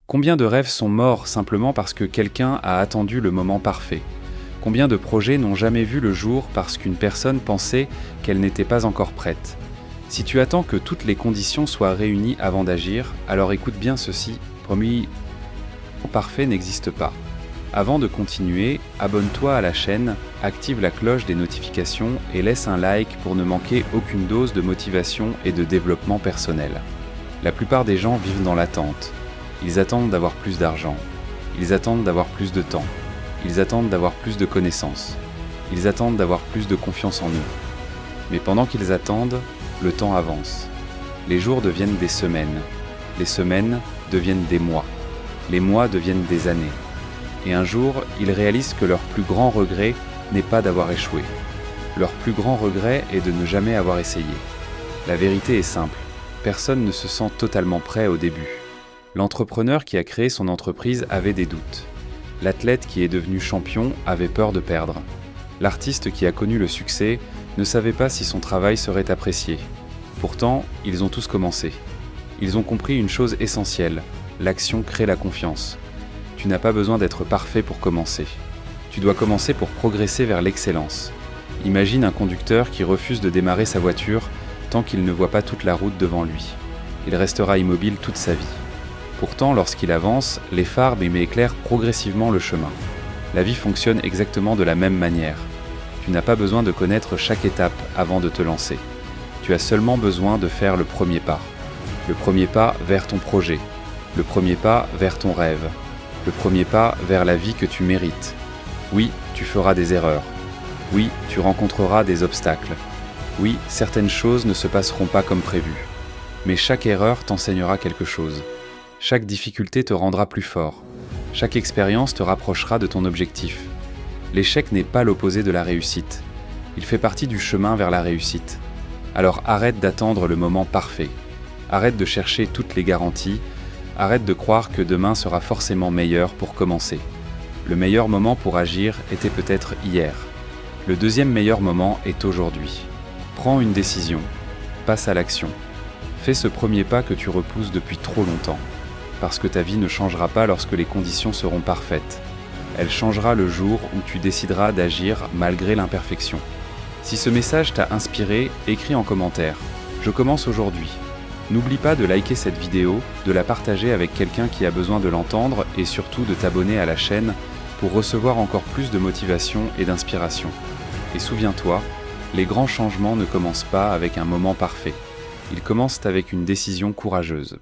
Combien de rêves sont morts simplement parce que quelqu'un a attendu le moment parfait? Combien de projets n'ont jamais vu le jour parce qu'une personne pensait qu'elle n'était pas encore prête? Si tu attends que toutes les conditions soient réunies avant d'agir, alors écoute bien ceci, promis, le parfait n'existe pas. Avant de continuer, abonne-toi à la chaîne, active la cloche des notifications et laisse un like pour ne manquer aucune dose de motivation et de développement personnel. La plupart des gens vivent dans l'attente. Ils attendent d'avoir plus d'argent. Ils attendent d'avoir plus de temps. Ils attendent d'avoir plus de connaissances. Ils attendent d'avoir plus de confiance en eux. Mais pendant qu'ils attendent, le temps avance. Les jours deviennent des semaines. Les semaines deviennent des mois. Les mois deviennent des années. Et un jour, ils réalisent que leur plus grand regret n'est pas d'avoir échoué. Leur plus grand regret est de ne jamais avoir essayé. La vérité est simple. Personne ne se sent totalement prêt au début. L'entrepreneur qui a créé son entreprise avait des doutes. L'athlète qui est devenu champion avait peur de perdre. L'artiste qui a connu le succès ne savait pas si son travail serait apprécié. Pourtant, ils ont tous commencé. Ils ont compris une chose essentielle, l'action crée la confiance. Tu n'as pas besoin d'être parfait pour commencer. Tu dois commencer pour progresser vers l'excellence. Imagine un conducteur qui refuse de démarrer sa voiture tant qu'il ne voit pas toute la route devant lui. Il restera immobile toute sa vie. Pourtant, lorsqu'il avance, les phares éclairent progressivement le chemin. La vie fonctionne exactement de la même manière. Tu n'as pas besoin de connaître chaque étape avant de te lancer. Tu as seulement besoin de faire le premier pas. Le premier pas vers ton projet. Le premier pas vers ton rêve. Le premier pas vers la vie que tu mérites. Oui, tu feras des erreurs. Oui, tu rencontreras des obstacles. Oui, certaines choses ne se passeront pas comme prévu. Mais chaque erreur t'enseignera quelque chose. Chaque difficulté te rendra plus fort. Chaque expérience te rapprochera de ton objectif. L'échec n'est pas l'opposé de la réussite. Il fait partie du chemin vers la réussite. Alors arrête d'attendre le moment parfait. Arrête de chercher toutes les garanties. Arrête de croire que demain sera forcément meilleur pour commencer. Le meilleur moment pour agir était peut-être hier. Le deuxième meilleur moment est aujourd'hui. Prends une décision. Passe à l'action. Fais ce premier pas que tu repousses depuis trop longtemps. Parce que ta vie ne changera pas lorsque les conditions seront parfaites. Elle changera le jour où tu décideras d'agir malgré l'imperfection. Si ce message t'a inspiré, écris en commentaire. Je commence aujourd'hui. N'oublie pas de liker cette vidéo, de la partager avec quelqu'un qui a besoin de l'entendre et surtout de t'abonner à la chaîne pour recevoir encore plus de motivation et d'inspiration. Et souviens-toi, les grands changements ne commencent pas avec un moment parfait. Ils commencent avec une décision courageuse.